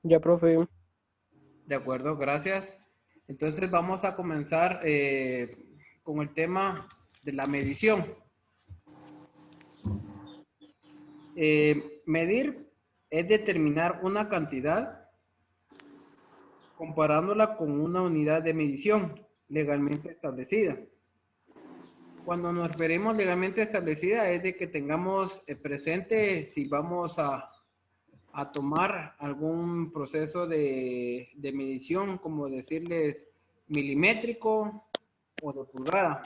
Ya, profe. De acuerdo, gracias. Entonces vamos a comenzar con el tema de la medición. Medir es determinar una cantidad comparándola con una unidad de medición legalmente establecida. Cuando nos referimos legalmente establecida es de que tengamos presente si vamos a tomar algún proceso de medición, como decirles milimétrico o de pulgada.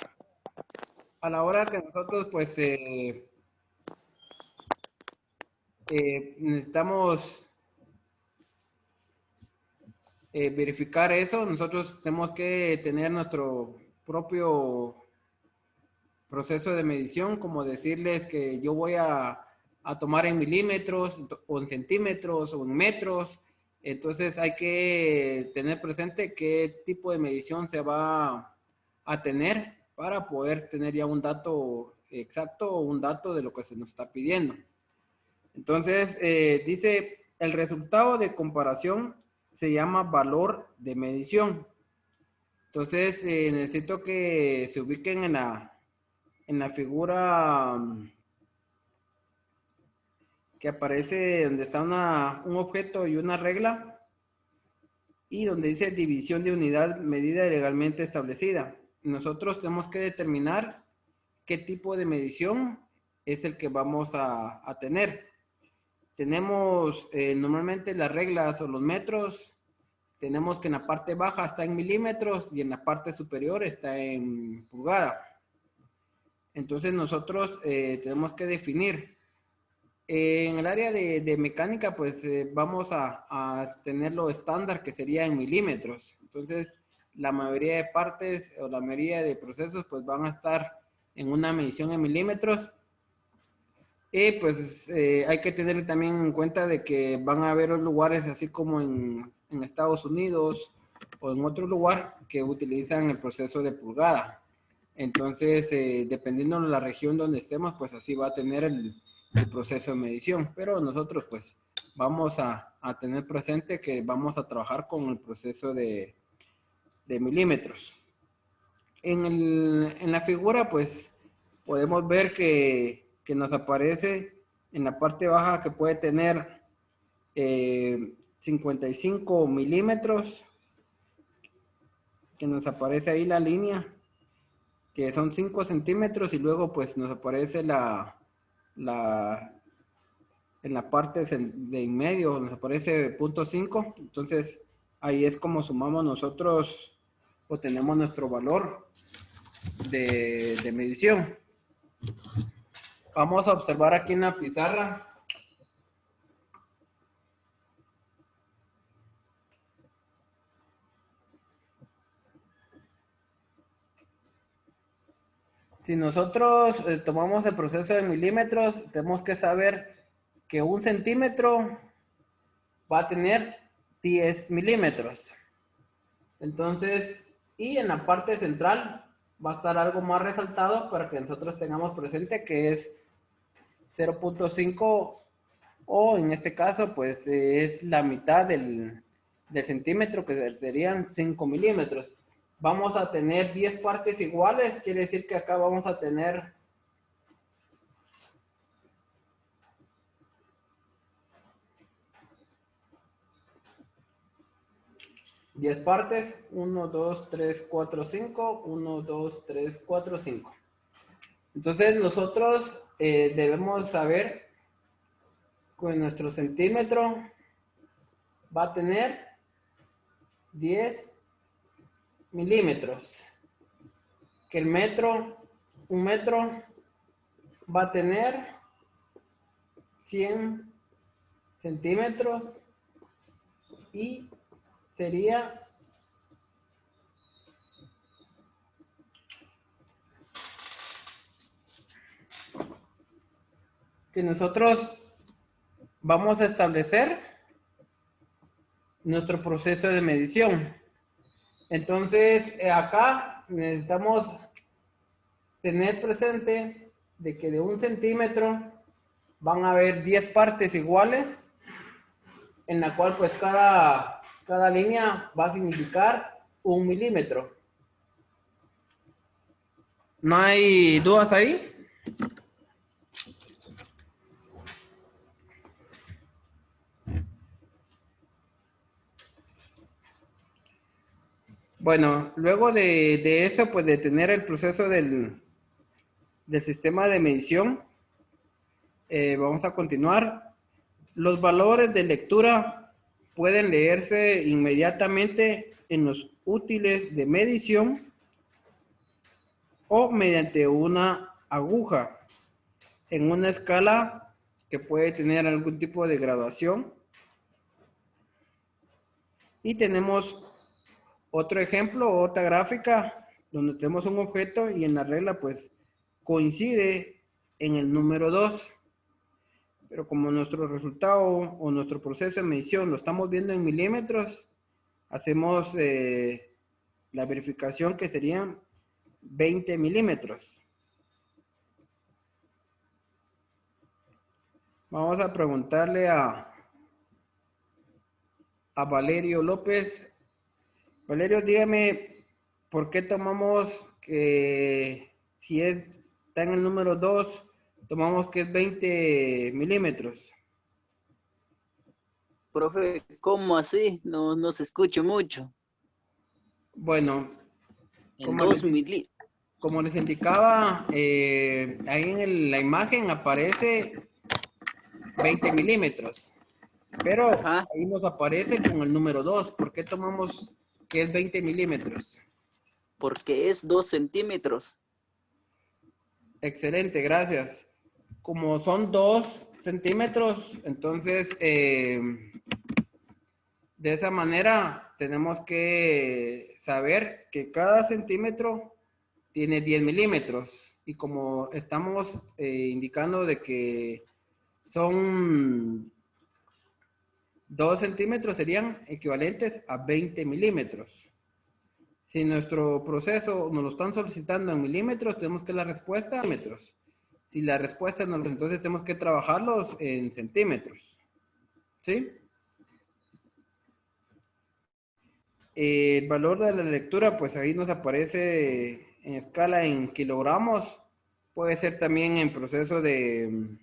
A la hora que nosotros pues necesitamos verificar eso, nosotros tenemos que tener nuestro propio proceso de medición, como decirles que yo voy a tomar en milímetros o en centímetros o en metros. Entonces hay que tener presente qué tipo de medición se va a tener para poder tener ya un dato exacto o un dato de lo que se nos está pidiendo. Entonces dice, el resultado de comparación se llama valor de medición. Entonces necesito que se ubiquen en la figura que aparece donde está un objeto y una regla y donde dice división de unidad medida legalmente establecida. Nosotros tenemos que determinar qué tipo de medición es el que vamos a tener. Tenemos normalmente las reglas o los metros, tenemos que en la parte baja está en milímetros y en la parte superior está en pulgada. Entonces nosotros tenemos que definir. En el área de mecánica, pues vamos a tenerlo estándar, que sería en milímetros. Entonces, la mayoría de partes o la mayoría de procesos, pues van a estar en una medición en milímetros. Y pues hay que tener también en cuenta de que van a haber lugares así como en Estados Unidos o en otro lugar que utilizan el proceso de pulgada. Entonces, dependiendo de la región donde estemos, pues así va a tener el proceso de medición. Pero nosotros pues vamos a tener presente que vamos a trabajar con el proceso de milímetros. En la figura pues podemos ver que nos aparece en la parte baja que puede tener 55 milímetros, que nos aparece ahí la línea, que son 5 centímetros y luego pues nos aparece la en la parte de en medio nos aparece .5, entonces ahí es como sumamos nosotros o tenemos nuestro valor de medición. Vamos a observar aquí en la pizarra. Si nosotros tomamos el proceso de milímetros, tenemos que saber que un centímetro va a tener 10 milímetros. Entonces, y en la parte central va a estar algo más resaltado para que nosotros tengamos presente que es 0.5 o en este caso pues es la mitad del centímetro, que serían 5 milímetros. Vamos a tener 10 partes iguales, quiere decir que acá vamos a tener 10 partes, 1, 2, 3, 4, 5, 1, 2, 3, 4, 5. Entonces nosotros debemos saber que nuestro centímetro va a tener 10 milímetros, que el metro, un metro va a tener 100 centímetros y sería que nosotros vamos a establecer nuestro proceso de medición. Entonces, acá necesitamos tener presente de que de un centímetro van a haber 10 partes iguales. en la cual pues cada línea va a significar 1 milímetro. ¿No hay dudas ahí? Bueno, luego de eso, pues de tener el proceso del sistema de medición, vamos a continuar. Los valores de lectura pueden leerse inmediatamente en los útiles de medición o mediante una aguja en una escala que puede tener algún tipo de graduación. Y tenemos otro ejemplo, otra gráfica, donde tenemos un objeto y en la regla pues coincide en el número 2. Pero como nuestro resultado o nuestro proceso de medición lo estamos viendo en milímetros, hacemos la verificación que serían 20 milímetros. Vamos a preguntarle a Valerio López. Valerio, dígame, ¿por qué tomamos que si está en el número 2, tomamos que es 20 milímetros? Profe, ¿cómo así? No se escucha mucho. Bueno, El 2 milímetros. como les indicaba, ahí en la imagen aparece 20 milímetros, pero Ajá. ahí nos aparece con el número 2. ¿Por qué tomamos que es 20 milímetros? Porque es 2 centímetros. Excelente, gracias. Como son 2 centímetros, entonces de esa manera tenemos que saber que cada centímetro tiene 10 milímetros. Y como estamos indicando de que son 2 centímetros, serían equivalentes a 20 milímetros. Si nuestro proceso nos lo están solicitando en milímetros, tenemos que la respuesta en metros. Si la respuesta no, entonces tenemos que trabajarlos en centímetros. ¿Sí? El valor de la lectura, pues ahí nos aparece en escala en kilogramos. Puede ser también en proceso de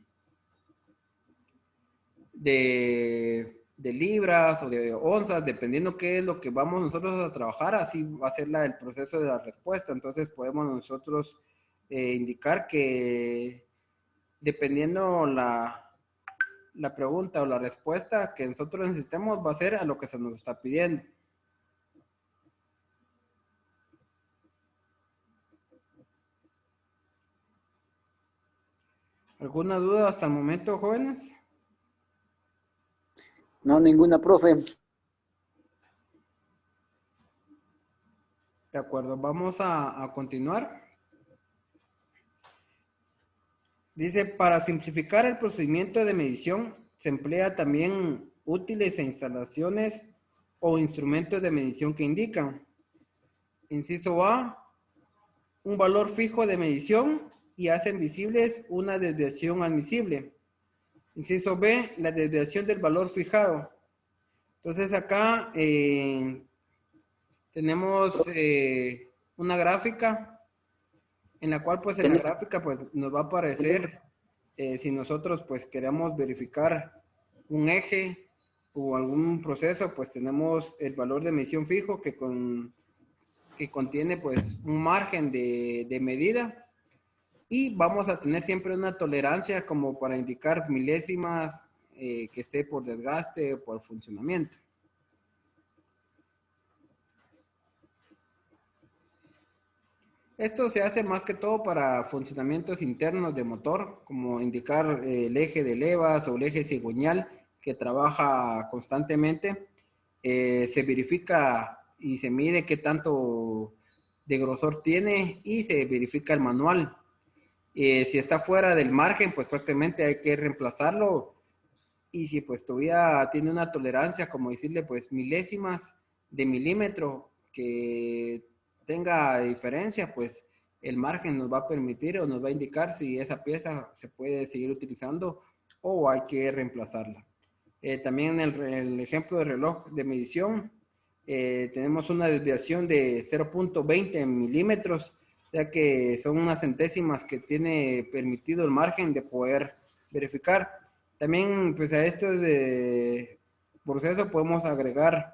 libras o de onzas, dependiendo qué es lo que vamos nosotros a trabajar, así va a ser el proceso de la respuesta. Entonces podemos nosotros indicar que dependiendo la pregunta o la respuesta que nosotros necesitemos va a ser a lo que se nos está pidiendo. ¿Alguna duda hasta el momento, jóvenes? No, ninguna, profe. De acuerdo, vamos a continuar. Dice, para simplificar el procedimiento de medición, se emplea también útiles e instalaciones o instrumentos de medición que indican. Inciso A, un valor fijo de medición y hacen visibles una desviación admisible. Inciso B, la desviación del valor fijado. Entonces acá tenemos una gráfica en la cual pues en la gráfica pues nos va a aparecer si nosotros pues queremos verificar un eje o algún proceso, pues tenemos el valor de medición fijo que contiene pues un margen de medida y vamos a tener siempre una tolerancia como para indicar milésimas que esté por desgaste o por funcionamiento. Esto se hace más que todo para funcionamientos internos de motor, como indicar el eje de levas o el eje cigüeñal que trabaja constantemente. Se verifica y se mide qué tanto de grosor tiene y se verifica el manual. Si está fuera del margen, pues prácticamente hay que reemplazarlo. Y si pues todavía tiene una tolerancia, como decirle, pues milésimas de milímetro que tenga diferencia, pues el margen nos va a permitir o nos va a indicar si esa pieza se puede seguir utilizando o hay que reemplazarla. También el ejemplo de reloj de medición, tenemos una desviación de 0.20 milímetros, ya que son unas centésimas que tiene permitido el margen de poder verificar. También, pues a esto de proceso podemos agregar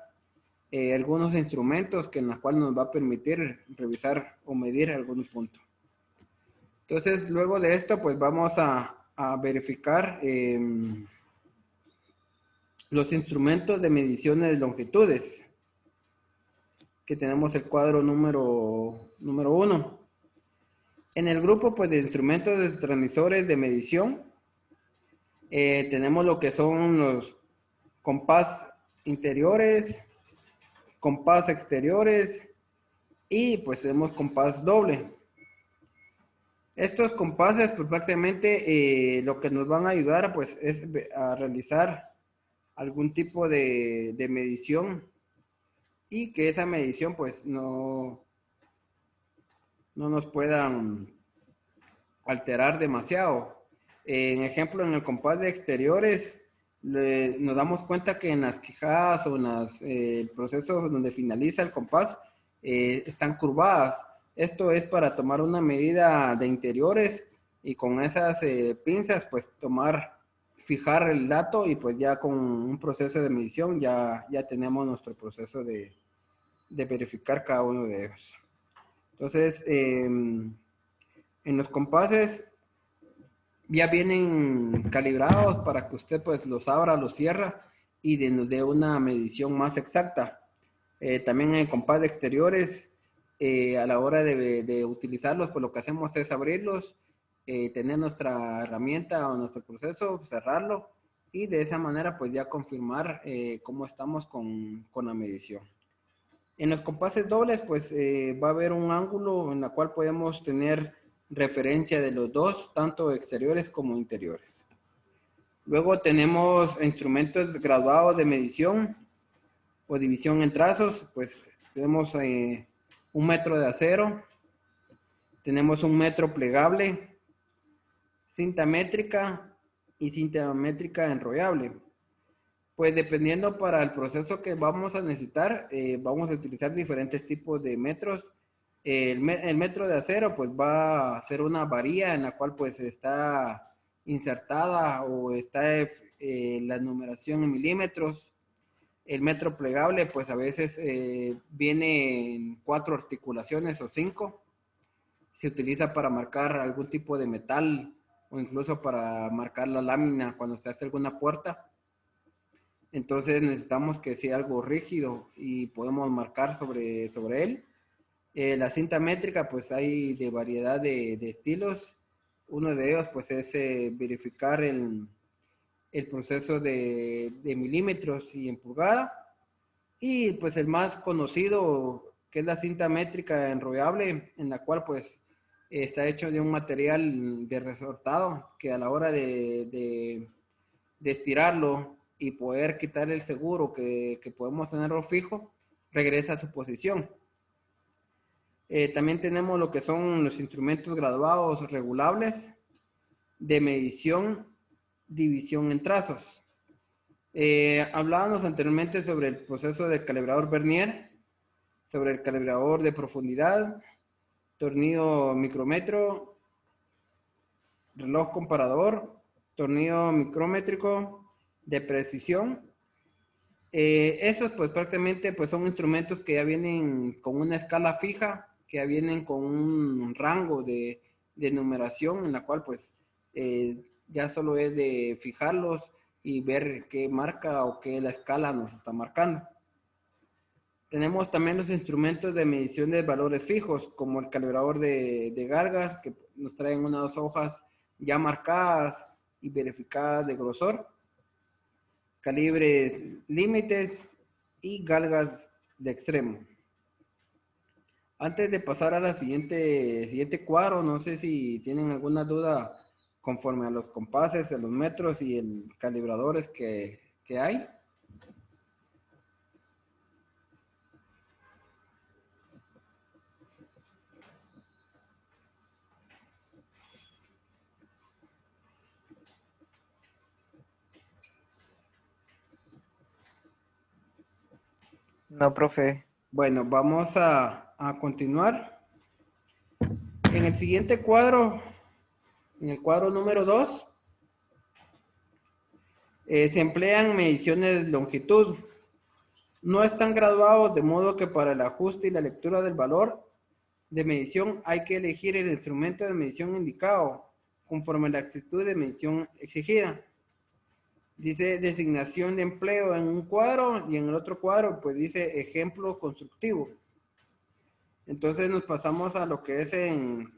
algunos instrumentos que en los cuales nos va a permitir revisar o medir algunos puntos. Entonces, luego de esto, pues vamos a verificar los instrumentos de mediciones de longitudes, que tenemos el cuadro número 1. En el grupo pues, de instrumentos de transmisores de medición, tenemos lo que son los compás interiores, compás exteriores y pues tenemos compás doble. Estos compases pues prácticamente lo que nos van a ayudar pues es a realizar algún tipo de medición y que esa medición pues no nos puedan alterar demasiado. En ejemplo, en el compás de exteriores, nos damos cuenta que en las quijadas o en los procesos donde finaliza el compás están curvadas. Esto es para tomar una medida de interiores y con esas pinzas, pues fijar el dato y pues ya con un proceso de medición ya tenemos nuestro proceso de verificar cada uno de ellos. Entonces, en los compases ya vienen calibrados para que usted pues los abra, los cierra y nos dé una medición más exacta. También en el compás de exteriores, a la hora de utilizarlos, pues lo que hacemos es abrirlos, tener nuestra herramienta o nuestro proceso, cerrarlo y de esa manera pues ya confirmar cómo estamos con la medición. En los compases dobles, pues va a haber un ángulo en el cual podemos tener referencia de los dos, tanto exteriores como interiores. Luego tenemos instrumentos graduados de medición o división en trazos, pues tenemos 1 metro de acero, tenemos 1 metro plegable, cinta métrica y cinta métrica enrollable. Pues dependiendo para el proceso que vamos a necesitar, vamos a utilizar diferentes tipos de metros. El metro de acero pues va a ser una varilla en la cual pues está insertada o está la numeración en milímetros. El metro plegable pues a veces viene en 4 articulaciones o 5. Se utiliza para marcar algún tipo de metal o incluso para marcar la lámina cuando se hace alguna puerta. Entonces necesitamos que sea algo rígido y podemos marcar sobre él. La cinta métrica, pues hay de variedad de estilos. Uno de ellos, pues es verificar el proceso de milímetros y en pulgada. Y pues el más conocido, que es la cinta métrica enrollable, en la cual pues está hecho de un material de resortado, que a la hora de estirarlo y poder quitar el seguro que podemos tenerlo fijo, regresa a su posición. También tenemos lo que son los instrumentos graduados regulables de medición, división en trazos. Hablábamos anteriormente sobre el proceso del calibrador Vernier, sobre el calibrador de profundidad, tornillo micrómetro, reloj comparador, tornillo micrométrico de precisión. Esos pues prácticamente pues son instrumentos que ya vienen con una escala fija, que ya vienen con un rango de numeración en la cual pues ya solo es de fijarlos y ver qué marca o qué la escala nos está marcando. Tenemos también los instrumentos de medición de valores fijos, como el calibrador de galgas, que nos traen unas hojas ya marcadas y verificadas de grosor, calibres límites y galgas de extremo. Antes de pasar a la siguiente cuadro, no sé si tienen alguna duda conforme a los compases, a los metros y el calibradores que hay. No, profe. Bueno, vamos a continuar. En el siguiente cuadro, en el cuadro número 2, se emplean mediciones de longitud. No están graduados, de modo que para el ajuste y la lectura del valor de medición hay que elegir el instrumento de medición indicado conforme a la actitud de medición exigida. Dice designación de empleo en un cuadro y en el otro cuadro pues dice ejemplo constructivo. Entonces nos pasamos a lo que es en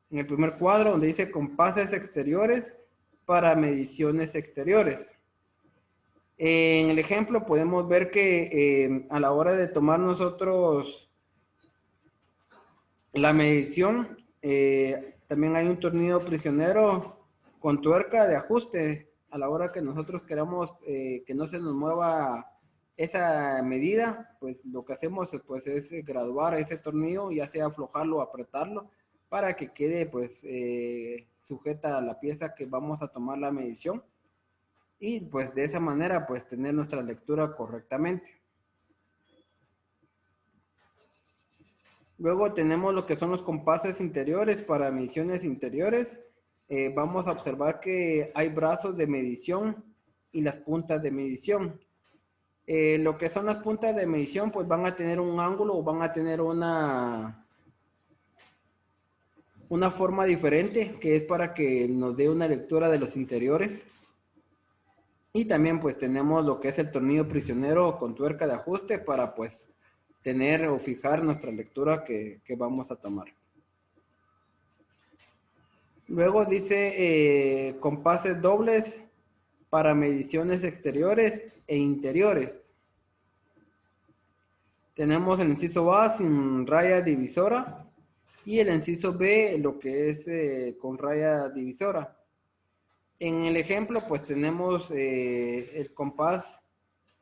el primer cuadro donde dice compases exteriores para mediciones exteriores. En el ejemplo podemos ver que a la hora de tomar nosotros la medición, también hay un tornillo prisionero con tuerca de ajuste. A la hora que nosotros queramos que no se nos mueva esa medida, pues lo que hacemos pues, es graduar ese tornillo, ya sea aflojarlo o apretarlo, para que quede pues sujeta a la pieza que vamos a tomar la medición. Y pues de esa manera pues tener nuestra lectura correctamente. Luego tenemos lo que son los compases interiores para mediciones interiores. Vamos a observar que hay brazos de medición y las puntas de medición. Lo que son las puntas de medición pues van a tener un ángulo o van a tener una forma diferente que es para que nos dé una lectura de los interiores. Y también pues tenemos lo que es el tornillo prisionero con tuerca de ajuste para pues tener o fijar nuestra lectura que vamos a tomar. Luego dice compases dobles para mediciones exteriores e interiores. Tenemos el inciso A sin raya divisora y el inciso B lo que es con raya divisora. En el ejemplo pues tenemos el compás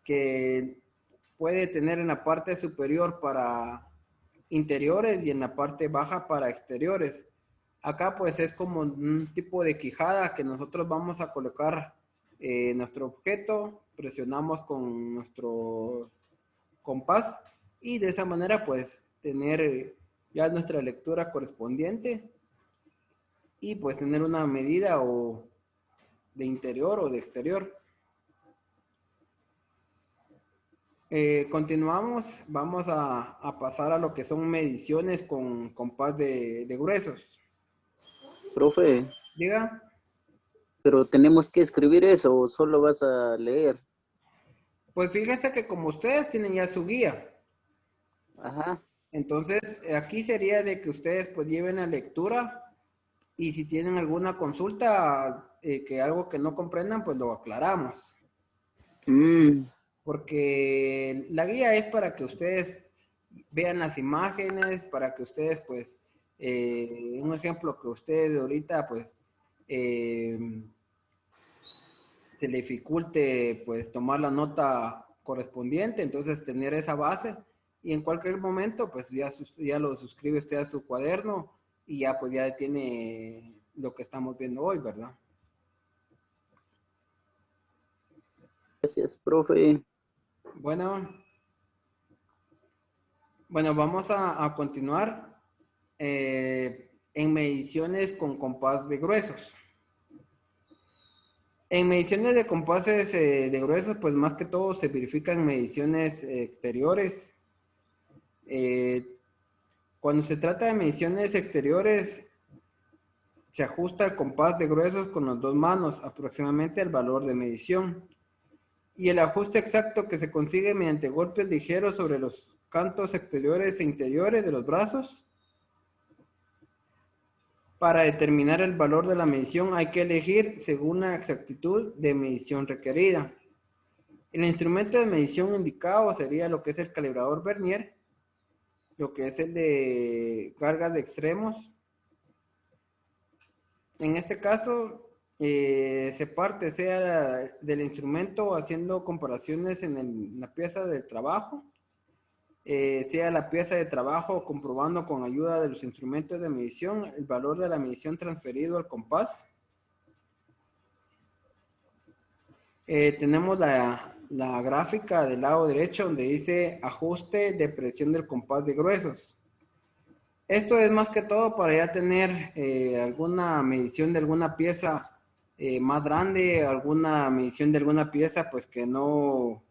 que puede tener en la parte superior para interiores y en la parte baja para exteriores. Acá pues es como un tipo de quijada que nosotros vamos a colocar nuestro objeto, presionamos con nuestro compás y de esa manera pues tener ya nuestra lectura correspondiente y pues tener una medida o de interior o de exterior. Continuamos, vamos a pasar a lo que son mediciones con compás de gruesos. Profe, Diga. pero tenemos que escribir eso o solo vas a leer. Pues fíjense que como ustedes tienen ya su guía, Ajá. entonces aquí sería de que ustedes pues lleven la lectura y si tienen alguna consulta, que algo que no comprendan, pues lo aclaramos. Porque la guía es para que ustedes vean las imágenes, para que ustedes pues, un ejemplo que ustedes ahorita pues se le dificulte pues tomar la nota correspondiente, entonces tener esa base y en cualquier momento pues ya lo suscribe usted a su cuaderno y ya pues ya tiene lo que estamos viendo hoy, ¿verdad? Gracias, profe. Bueno, vamos a continuar en mediciones con compás de gruesos. En mediciones de compases de gruesos, pues más que todo se verifican mediciones exteriores. Cuando se trata de mediciones exteriores, se ajusta el compás de gruesos con las dos manos, aproximadamente el valor de medición. Y el ajuste exacto que se consigue mediante golpes ligeros sobre los cantos exteriores e interiores de los brazos. Para determinar el valor de la medición hay que elegir según la exactitud de medición requerida. El instrumento de medición indicado sería lo que es el calibrador Vernier, lo que es el de cargas de extremos. En este caso, se parte sea del instrumento haciendo comparaciones en la pieza de trabajo, sea la pieza de trabajo comprobando con ayuda de los instrumentos de medición el valor de la medición transferido al compás. Tenemos la gráfica del lado derecho donde dice ajuste de presión del compás de gruesos. Esto es más que todo para ya tener alguna medición de alguna pieza más grande, alguna medición de alguna pieza pues que no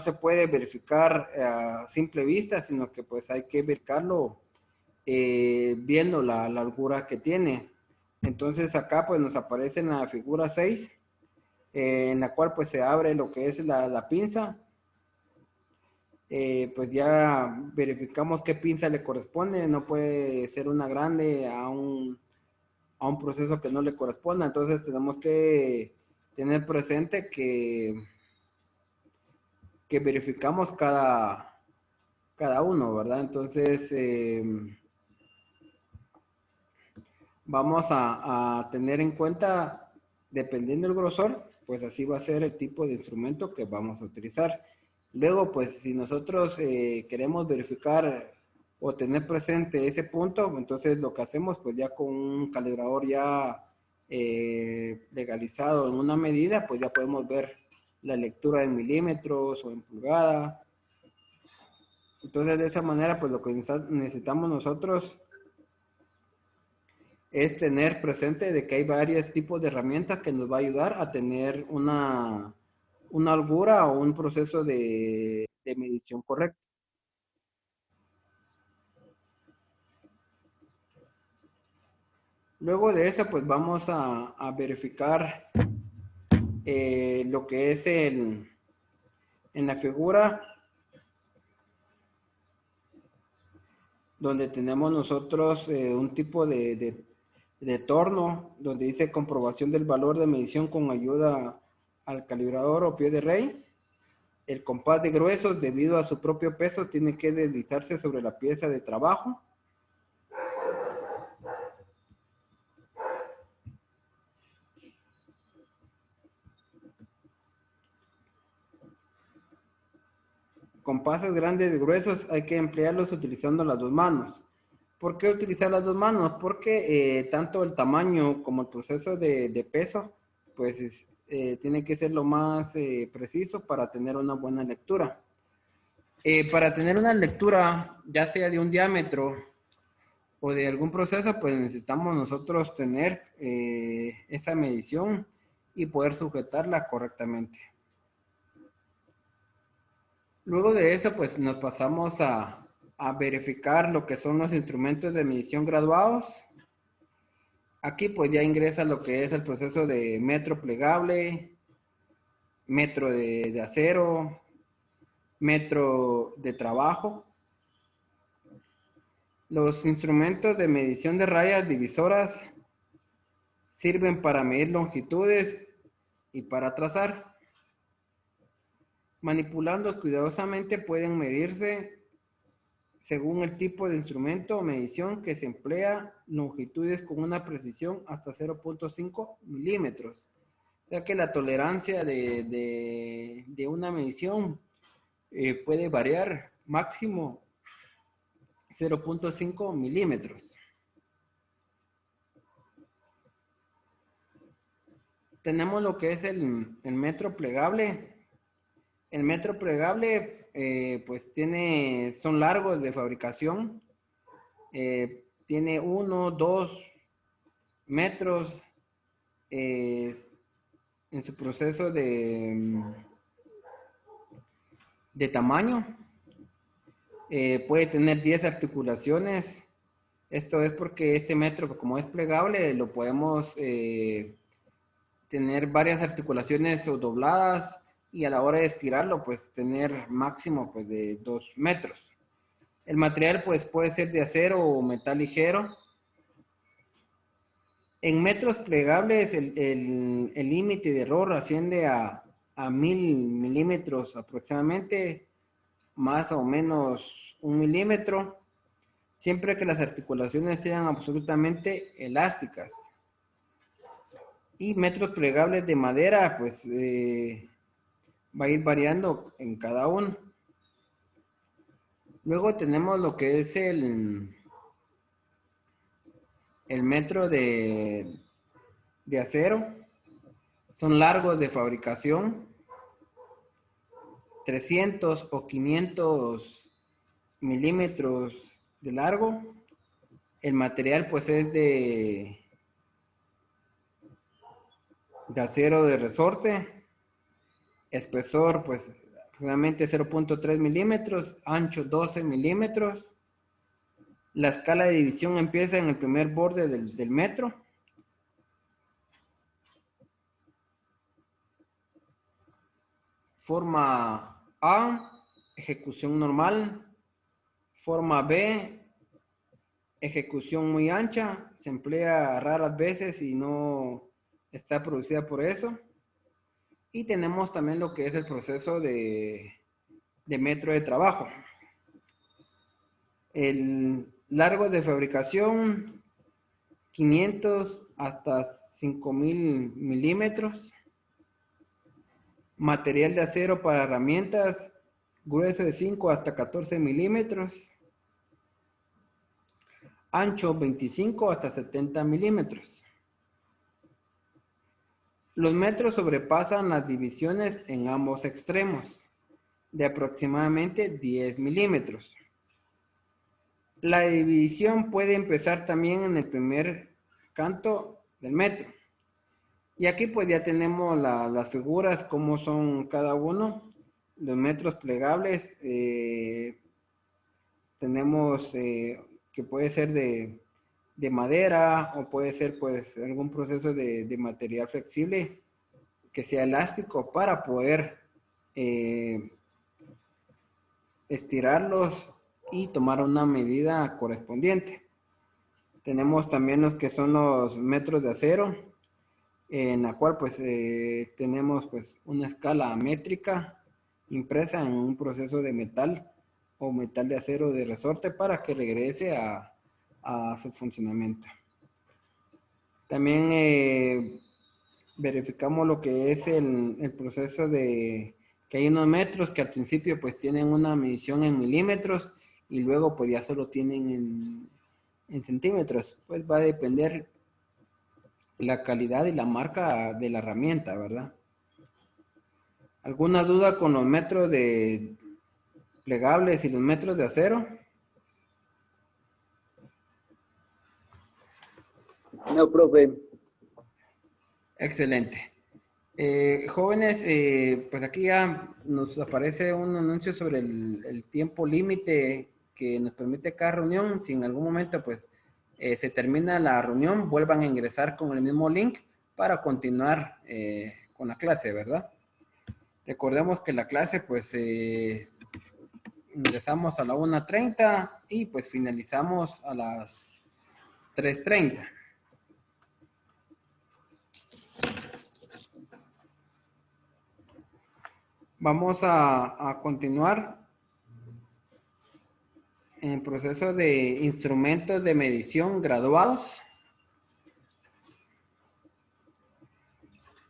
se puede verificar a simple vista, sino que pues hay que verificarlo viendo la largura que tiene. Entonces acá pues nos aparece en la figura 6, en la cual pues se abre lo que es la pinza. Pues ya verificamos qué pinza le corresponde, no puede ser una grande a un proceso que no le corresponda, entonces tenemos que tener presente que verificamos cada uno, ¿verdad? Entonces vamos a tener en cuenta, dependiendo del grosor, pues así va a ser el tipo de instrumento que vamos a utilizar. Luego, pues si nosotros queremos verificar o tener presente ese punto, entonces lo que hacemos, pues ya con un calibrador ya legalizado en una medida, pues ya podemos ver la lectura en milímetros o en pulgada. Entonces de esa manera, pues lo que necesitamos nosotros es tener presente de que hay varios tipos de herramientas que nos va a ayudar a tener una holgura o un proceso de medición correcto. Luego de eso, pues vamos a verificar lo que es en la figura donde tenemos nosotros un tipo de torno, donde dice comprobación del valor de medición con ayuda al calibrador o pie de rey. El compás de gruesos, debido a su propio peso, tiene que deslizarse sobre la pieza de trabajo. Compases grandes y gruesos hay que emplearlos utilizando las dos manos. ¿Por qué utilizar las dos manos? Porque tanto el tamaño como el proceso de peso, pues tiene que ser lo más preciso para tener una buena lectura. Para tener una lectura, ya sea de un diámetro o de algún proceso, pues necesitamos nosotros tener esa medición y poder sujetarla correctamente. Luego de eso, pues nos pasamos a verificar lo que son los instrumentos de medición graduados. Aquí pues ya ingresa lo que es el proceso de metro plegable, metro de acero, metro de trabajo. Los instrumentos de medición de rayas divisoras sirven para medir longitudes y para trazar. Manipulando cuidadosamente pueden medirse según el tipo de instrumento o medición que se emplea, longitudes con una precisión hasta 0.5 milímetros. O sea que la tolerancia de una medición puede variar máximo 0.5 milímetros. Tenemos lo que es el metro plegable. El metro plegable pues son largos de fabricación. Tiene 1, 2 metros en su proceso de tamaño. Puede tener 10 articulaciones. Esto es porque este metro, como es plegable, lo podemos tener varias articulaciones o dobladas, y a la hora de estirarlo, pues tener máximo pues, de 2 metros. El material pues puede ser de acero o metal ligero. En metros plegables el límite de error asciende a 1000 milímetros aproximadamente, más o menos 1 milímetro, siempre que las articulaciones sean absolutamente elásticas. Y metros plegables de madera, pues va a ir variando en cada uno. Luego tenemos lo que es el metro de acero. Son largos de fabricación. 300 o 500 milímetros de largo. El material pues es de acero de resorte. Espesor pues aproximadamente 0.3 milímetros. Ancho 12 milímetros. La escala de división empieza en el primer borde del metro. Forma A, ejecución normal. Forma B, ejecución muy ancha. Se emplea raras veces y no está producida por eso. Y tenemos también lo que es el proceso de metro de trabajo. El largo de fabricación, 500 hasta 5000 milímetros. Material de acero para herramientas, grueso de 5 hasta 14 milímetros. Ancho 25 hasta 70 milímetros. Los metros sobrepasan las divisiones en ambos extremos, de aproximadamente 10 milímetros. La división puede empezar también en el primer canto del metro. Y aquí pues ya tenemos las figuras, cómo son cada uno. Los metros plegables, tenemos que puede ser de madera o puede ser pues algún proceso de material flexible que sea elástico para poder estirarlos y tomar una medida correspondiente. Tenemos también los que son los metros de acero, en la cual pues tenemos pues una escala métrica impresa en un proceso de metal o metal de acero de resorte para que regrese a su funcionamiento. También verificamos lo que es el proceso de que hay unos metros que al principio pues tienen una medición en milímetros y luego pues ya solo tienen en centímetros. Pues va a depender la calidad y la marca de la herramienta, ¿verdad? ¿Alguna duda con los metros de plegables y los metros de acero? No, profe. Excelente. Jóvenes, pues aquí ya nos aparece un anuncio sobre el tiempo límite que nos permite cada reunión. Si en algún momento pues se termina la reunión, vuelvan a ingresar con el mismo link para continuar con la clase, ¿verdad? Recordemos que la clase pues ingresamos a la 1:30 y pues finalizamos a las 3:30. Vamos a continuar en el proceso de instrumentos de medición graduados.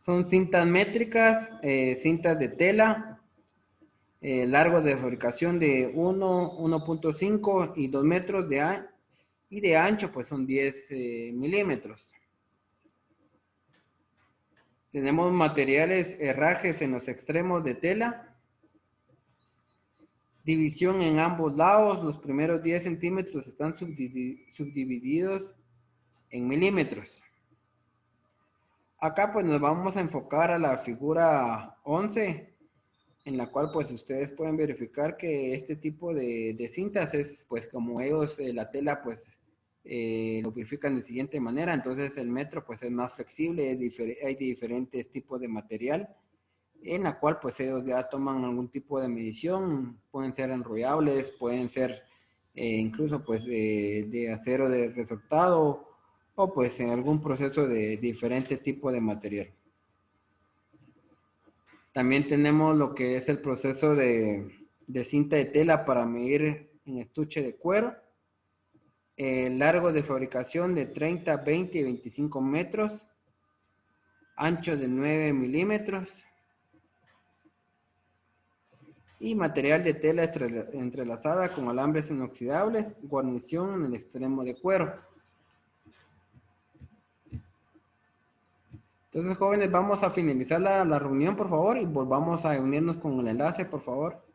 Son cintas métricas, cintas de tela, largo de fabricación de 1.5 y 2 metros y de ancho pues son 10 milímetros. Tenemos materiales, herrajes en los extremos de tela. División en ambos lados. Los primeros 10 centímetros están subdivididos en milímetros. Acá pues nos vamos a enfocar a la figura 11, en la cual pues ustedes pueden verificar que este tipo de cintas es pues como ellos la tela pues lo verifican de siguiente manera. Entonces el metro pues es más flexible, hay diferentes tipos de material en la cual pues ellos ya toman algún tipo de medición, pueden ser enrollables, pueden ser incluso pues de acero de resortado o pues en algún proceso de diferente tipo de material. También tenemos lo que es el proceso de cinta de tela para medir en estuche de cuero. Largo de fabricación de 30, 20 y 25 metros. Ancho de 9 milímetros. Y material de tela entrelazada con alambres inoxidables. Guarnición en el extremo de cuero. Entonces, jóvenes, vamos a finalizar la reunión, por favor, y volvamos a unirnos con el enlace, por favor.